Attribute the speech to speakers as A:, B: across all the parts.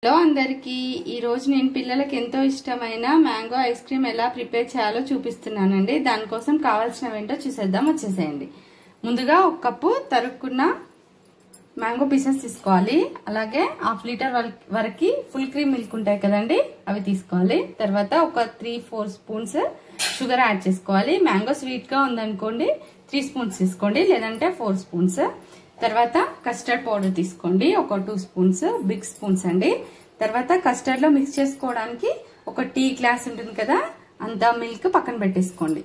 A: Hello అందరికీ ఈ రోజు నేను పిల్లలకి ఎంతో ఇష్టమైన మ్యాంగో ఐస్ క్రీమ్ ఎలా ప్రిపేర్ చేయాలో చూపిస్తున్నానండి. దానికోసం కావాల్సినవేంటో చూసేద్దాం, వచ్చేసేయండి. ముందుగా ఒక కప్పు తరుక్కున్న మ్యాంగో పీసెస్ తీసుకోవాలి. అలాగే 1/2 లీటర్ వరకు ఫుల్ క్రీమ్ మిల్క్ ఉంటాయి కదండి, అవి తీసుకోవాలి. తర్వాత ఒక 3-4 స్పూన్స్ షుగర్ యాడ్ చేసుకోవాలి. మ్యాంగో స్వీట్ గా ఉందనుకోండి 3 స్పూన్స్ తీసుకోండి, లేదంటే 4 స్పూన్స్. తర్వాత కస్టర్డ్ పౌడర్ తీసుకోండి, ఒక 2 స్పూన్స్, బిగ్ స్పూన్స్ అండి. తర్వాత కస్టర్డ్ లో మిక్స్ చేసుకోవడానికి ఒక టీ గ్లాస్ ఉంటుంది కదా, అంత మిల్క్ పక్కన పెట్టేసుకోండి.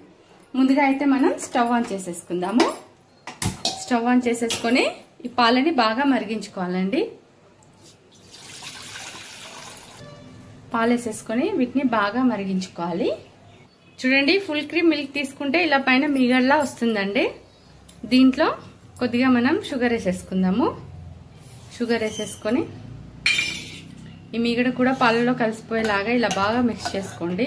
A: ముందుగా అయితే మనం స్టవ్ ఆన్ చేసేసుకుందాము. స్టవ్ ఆన్ చేసేసుకొని ఈ పాలని బాగా మరిగించుకోవాలండి. పాలు వేసేసుకొని వీటిని బాగా మరిగించుకోవాలి. చూడండి, ఫుల్ క్రీమ్ మిల్క్ తీసుకుంటే ఇలా పైన మీగడలా వస్తుందండి. దీంట్లో కొద్దిగా మనం షుగర్ వేసేసుకుందాము. షుగర్ వేసేసుకొని ఈ మీగడ కూడా పాలలో కలిసిపోయేలాగా ఇలా బాగా మిక్స్ చేసుకోండి.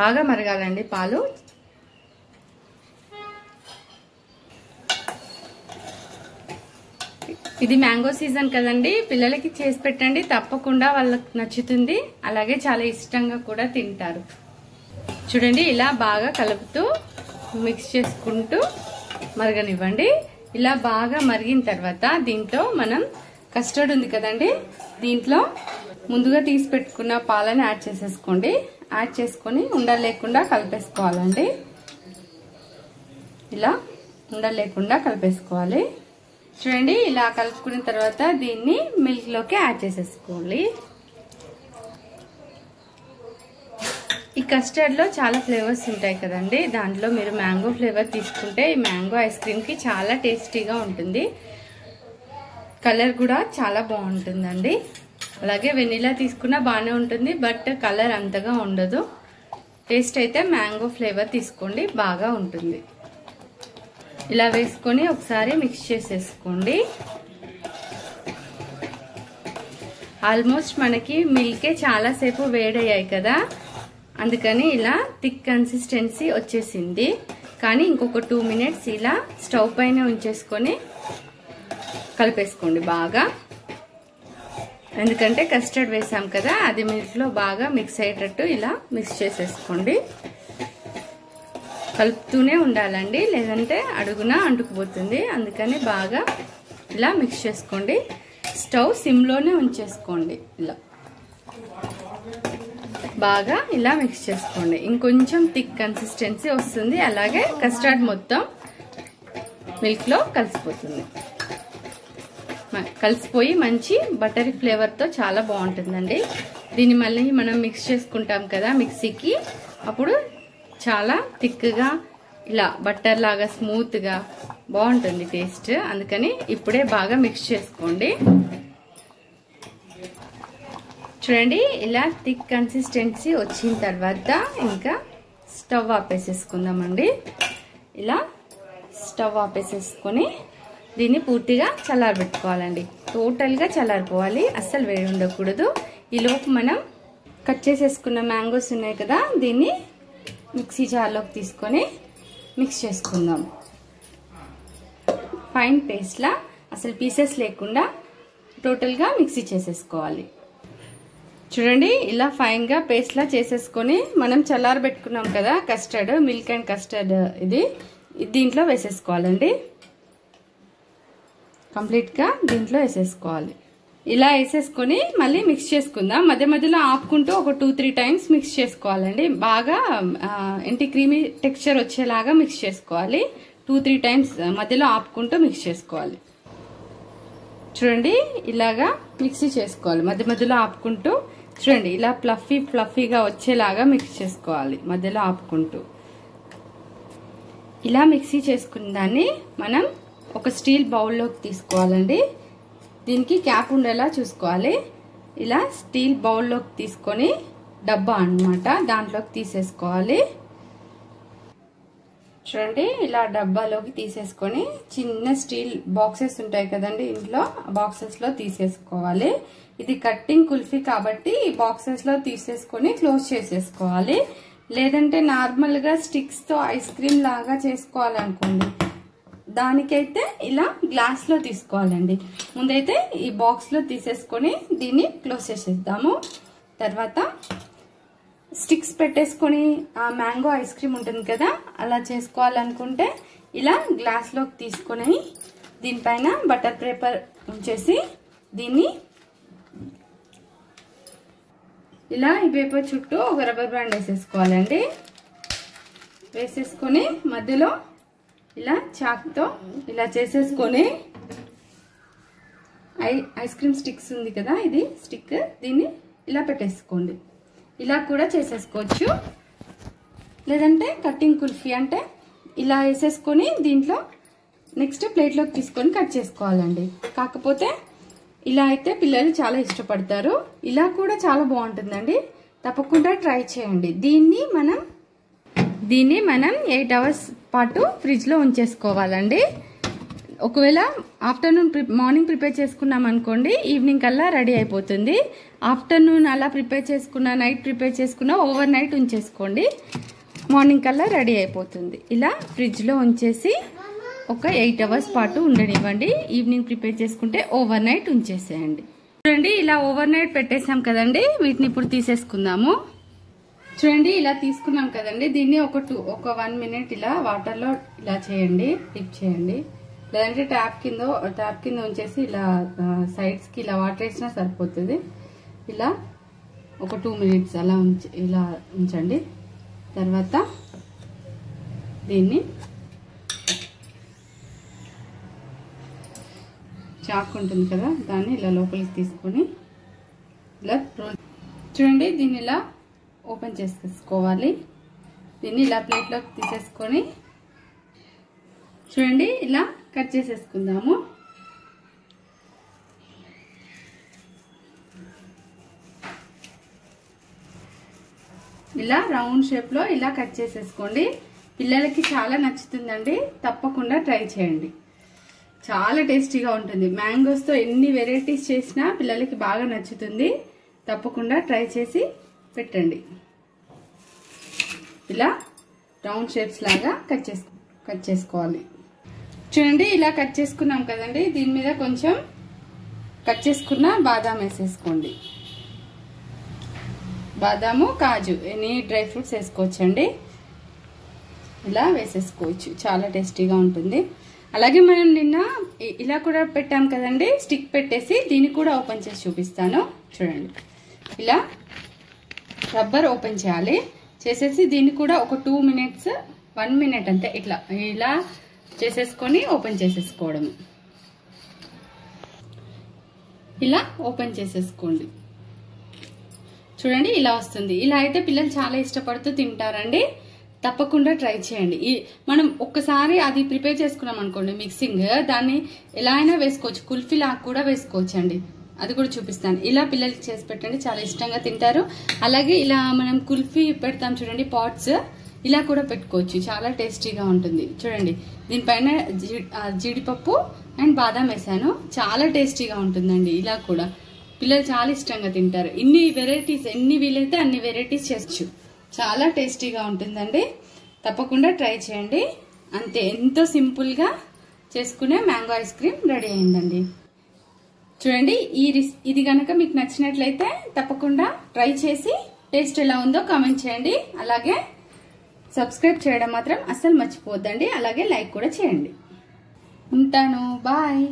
A: బాగా మరగాలండి పాలు. ఇది మ్యాంగో సీజన్ కదండి, పిల్లలకి చేసి పెట్టండి, తప్పకుండా వాళ్ళకి నచ్చుతుంది. అలాగే చాలా ఇష్టంగా కూడా తింటారు. చూడండి, ఇలా బాగా కలుపుతూ మిక్స్ చేసుకుంటూ మరగనివ్వండి. ఇలా బాగా మరిగిన తర్వాత దీంట్లో మనం కస్టర్డ్ ఉంది కదండి, దీంట్లో ముందుగా తీసి పెట్టుకున్న పాలను యాడ్ చేసేసుకోండి. యాడ్ చేసుకొని ఉండలు లేకుండా కలిపేసుకోవాలండి. ఇలా ఉండలు లేకుండా కలిపేసుకోవాలి. చూడండి, ఇలా కలుపుకున్న తర్వాత దీన్ని మిల్క్ లోకి యాడ్ చేసేసుకోవాలి. ఈ కస్టర్డ్ లో చాలా ఫ్లేవర్స్ ఉంటాయి కదండి, దాంట్లో మీరు మ్యాంగో ఫ్లేవర్ తీసుకుంటే ఈ మ్యాంగో ఐస్ క్రీమ్ కి చాలా టేస్టీగా ఉంటుంది. కలర్ కూడా చాలా బాగుంటుందండి. అలాగే వెనిలా తీసుకున్నా బాగానే ఉంటుంది, బట్ కలర్ అంతగా ఉండదు. టేస్ట్ అయితే మ్యాంగో ఫ్లేవర్ తీసుకోండి, బాగా ఉంటుంది. ఇలా వేసుకొని ఒకసారి మిక్స్ చేసేసుకోండి. ఆల్మోస్ట్ మనకి మిల్కే చాలా సేపు వేడయ్యాయి కదా, అందుకని ఇలా థిక్ కన్సిస్టెన్సీ వచ్చేసింది. కానీ ఇంకొక 2 మినిట్స్ ఇలా స్టవ్ పైన ఉంచేసుకొని కలిపేసుకోండి బాగా. ఎందుకంటే కస్టర్డ్ వేసాం కదా, అది మిల్క్ లో బాగా మిక్స్ అయ్యేటట్టు ఇలా మిక్స్ చేసేసుకోండి. కలుపుతూనే ఉండాలండి, లేదంటే అడుగున అంటుకుపోతుంది. అందుకని బాగా ఇలా మిక్స్ చేసుకోండి. స్టవ్ సిమ్ లోనే ఉంచేసుకోండి. ఇలా బాగా ఇలా మిక్స్ చేసుకోండి. ఇంకొంచెం థిక్ కన్సిస్టెన్సీ వస్తుంది. అలాగే కస్టర్డ్ మొత్తం మిల్క్ లో కలిసిపోతుంది. కలిసిపోయి మంచి బటరీ ఫ్లేవర్ తో చాలా బాగుంటుందండి. దీన్ని మళ్ళీ మనం మిక్స్ చేసుకుంటాం కదా మిక్సీకి, అప్పుడు చాలా థిక్ గా ఇలా బట్టర్ లాగా స్మూత్ గా బాగుంటుంది టేస్ట్. అందుకని ఇప్పుడే బాగా మిక్స్ చేసుకోండి. చూడండి, ఇలా థిక్ కన్సిస్టెన్సీ వచ్చిన తర్వాత ఇంకా స్టవ్ ఆపేసేసుకుందామండి. ఇలా స్టవ్ ఆపేసేసుకొని దీన్ని పూర్తిగా చల్లారబెట్టుకోవాలండి. టోటల్గా చల్లారిపోవాలి, అస్సలు వేడి ఉండకూడదు. ఈలోపు మనం కట్ చేసేసుకున్న మ్యాంగోస్ ఉన్నాయి కదా, దీన్ని మిక్సీ జార్లోకి తీసుకొని మిక్స్ చేసుకుందాం. ఫైన్ పేస్ట్లా, అసలు పీసెస్ లేకుండా టోటల్గా మిక్సీ చేసేసుకోవాలి. చూడండి, ఇలా ఫైన్ గా పేస్ట్ లా చేసేసుకొని మనం చల్లారబెట్టుకున్నాం కదా కస్టర్డ్, మిల్క్ అండ్ కస్టర్డ్, ఇది దీంట్లో వేసేసుకోవాలండి. కంప్లీట్ గా దీంట్లో వేసేసుకోవాలి. ఇలా వేసేసుకొని మళ్ళీ మిక్స్ చేసుకుందాం. మధ్య మధ్యలో ఆపుకుంటూ ఒక 2-3 టైమ్స్ మిక్స్ చేసుకోవాలండి. బాగా ఏంటి క్రీమీ టెక్స్చర్ వచ్చేలాగా మిక్స్ చేసుకోవాలి. 2-3 టైమ్స్ మధ్యలో ఆపుకుంటూ మిక్స్ చేసుకోవాలి. చూడండి, ఇలాగా మిక్సీ చేసుకోవాలి మధ్య మధ్యలో ఆపుకుంటూ. చూడండి, ఇలా ఫ్లఫీగా వచ్చేలాగా మిక్స్ చేసుకోవాలి మధ్యలో ఆపుకుంటూ. ఇలా మిక్సీ చేసుకున్న దాన్ని మనం ఒక స్టీల్ బౌల్లోకి తీసుకోవాలండి. దీనికి క్యాప్ ఉండేలా చూసుకోవాలి. ఇలా స్టీల్ బౌల్లోకి తీసుకొని డబ్బా అన్నమాట, దాంట్లోకి తీసేసుకోవాలి. చూడండి, ఇలా డబ్బాలోకి తీసేసుకొని చిన్న స్టీల్ బాక్సెస్ ఉంటాయి కదండి ఇంట్లో, బాక్సెస్ లో తీసేసుకోవాలి. ఇది కట్టింగ్ కుల్ఫీ కాబట్టి ఈ బాక్సెస్ లో తీసేసుకొని క్లోజ్ చేసేసుకోవాలి. లేదంటే నార్మల్ గా స్టిక్స్ తో ఐస్ క్రీమ్ లాగా చేసుకోవాలనుకోండి, దానికైతే ఇలా గ్లాస్ లో తీసుకోవాలండి. ముందైతే ఈ బాక్స్ లో తీసేసుకొని దీన్ని క్లోజ్ చేసేద్దాము. తర్వాత స్టిక్స్ పెట్టేసుకొని ఆ మ్యాంగో ఐస్ క్రీమ్ ఉంటుంది కదా, అలా చేసుకోవాలనుకుంటే ఇలా గ్లాస్ లోకి తీసుకొని దీనిపైన బటర్ పేపర్ ఉంచేసి దీన్ని ఇలా ఈ పేపర్ చుట్టూ ఒక రబ్బర్ బ్యాండ్ వేసేసుకోవాలండి. వేసేసుకొని మధ్యలో ఇలా చాక్తో ఇలా చేసేసుకొని ఐస్ క్రీమ్ స్టిక్స్ ఉంది కదా, ఇది స్టిక్, దీన్ని ఇలా పెట్టేసుకోండి. ఇలా కూడా చేసేసుకోవచ్చు. లేదంటే కట్టింగ్ కుల్ఫీ అంటే ఇలా వేసేసుకొని దీంట్లో నెక్స్ట్ ప్లేట్లోకి తీసుకొని కట్ చేసుకోవాలండి. కాకపోతే ఇలా అయితే పిల్లలు చాలా ఇష్టపడతారు. ఇలా కూడా చాలా బాగుంటుందండి. తప్పకుండా ట్రై చేయండి. దీన్ని మనం 8 hours పాటు ఫ్రిడ్జ్ లో ఉంచేసుకోవాలండి. ఒకవేళ మార్నింగ్ ప్రిపేర్ చేసుకున్నాం అనుకోండి, ఈవినింగ్ కల్లా రెడీ అయిపోతుంది. ఆఫ్టర్నూన్ అలా ప్రిపేర్ చేసుకున్నా, నైట్ ప్రిపేర్ చేసుకున్నా ఓవర్ నైట్ ఉంచేసుకోండి, మార్నింగ్ కల్లా రెడీ అయిపోతుంది. ఇలా ఫ్రిడ్జ్ లో ఉంచేసి ఒక 8 hours పాటు ఉండనివ్వండి. ఈవినింగ్ ప్రిపేర్ చేసుకుంటే ఓవర్ నైట్ ఉంచేసేయండి. చూడండి, ఇలా ఓవర్ నైట్ పెట్టేసాం కదండి. వీటిని ఇప్పుడు తీసేసుకుందాము. చూడండి, ఇలా తీసుకున్నాం కదండి. దీన్ని ఒక 1 minute ఇలా వాటర్ లో ఇలా చేయండి, డిప్ చేయండి. లేదంటే ట్యాప్ కింద ఉంచేసి ఇలా సైడ్స్ కి ఇలా వాటర్ వేసినా సరిపోతుంది. ఇలా ఒక 2 minutes అలా ఇలా ఉంచండి. తర్వాత దీన్ని చాక్ ఉంటుంది కదా, దాన్ని ఇలా లోపలికి తీసుకొని ఇలా రోల్. చూడండి, దీన్ని ఇలా ఓపెన్ చేసేసుకోవాలి. దీన్ని ఇలా ప్లేట్లోకి తీసేసుకొని చూడండి ఇలా కట్ చేసేసుకుందాము. ఇలా రౌండ్ షేప్ లో ఇలా కట్ చేసేసుకోండి. పిల్లలకి చాలా నచ్చుతుందండి. తప్పకుండా ట్రై చేయండి. చాలా టేస్టీగా ఉంటుంది. మ్యాంగోస్ తో ఎన్ని వెరైటీస్ చేసినా పిల్లలకి బాగా నచ్చుతుంది. తప్పకుండా ట్రై చేసి పెట్టండి. ఇలా రౌండ్ షేప్స్ లాగా కట్ చేసుకోవాలి. చూడండి, ఇలా కట్ చేసుకున్నాం కదండి. దీని మీద కొంచెం కట్ చేసుకున్న బాదాం వేసేసుకోండి. బాదాము, కాజు, ఎనీ డ్రై ఫ్రూట్స్ వేసుకోవచ్చండి. ఇలా వేసేసుకోవచ్చు. చాలా టేస్టీగా ఉంటుంది. అలాగే మనం నిన్న ఇలా కూడా పెట్టాం కదండి, స్టిక్ పెట్టేసి దీన్ని కూడా ఓపెన్ చేసి చూపిస్తాను. చూడండి, ఇలా రబ్బర్ ఓపెన్ చేయాలి. చేసేసి దీన్ని కూడా ఒక 2 minutes 1 minute అంతే ఇలా చేసేసుకొని ఓపెన్ చేసేసుకోవడం. ఇలా ఓపెన్ చేసేసుకోండి. చూడండి, ఇలా వస్తుంది. ఇలా అయితే పిల్లలు చాలా ఇష్టపడుతూ తింటారండి. తప్పకుండా ట్రై చేయండి. మనం ఒక్కసారి అది ప్రిపేర్ చేసుకున్నాం అనుకోండి మిక్సింగ్, దాన్ని ఎలా అయినా వేసుకోవచ్చు. కుల్ఫీ లాగా కూడా వేసుకోవచ్చు అండి. అది కూడా చూపిస్తాను. ఇలా పిల్లలకి చేసి పెట్టండి, చాలా ఇష్టంగా తింటారు. అలాగే ఇలా మనం కుల్ఫీ పెడతాం చూడండి, పాట్స్, ఇలా కూడా పెట్టుకోవచ్చు. చాలా టేస్టీగా ఉంటుంది. చూడండి, దీనిపైన జీడిపప్పు అండ్ బాదాం వేసాను. చాలా టేస్టీగా ఉంటుందండి. ఇలా కూడా పిల్లలు చాలా ఇష్టంగా తింటారు. ఎన్ని వీలైతే అన్ని వెరైటీస్ చేయొచ్చు. చాలా టేస్టీగా ఉంటుందండి. తప్పకుండా ట్రై చేయండి. అంతే, ఎంతో సింపుల్ గా చేసుకునే మ్యాంగో ఐస్ క్రీమ్ రెడీ అయిందండి. చూడండి, ఇది గనక మీకు నచ్చినట్లయితే తప్పకుండా ట్రై చేసి టేస్ట్ ఎలా ఉందో కామెంట్ చేయండి. అలాగే సబ్స్క్రైబ్ చేయడం మాత్రం అస్సలు మర్చిపోవద్దండి. అలాగే లైక్ కూడా చేయండి. ఉంటాను, బాయ్.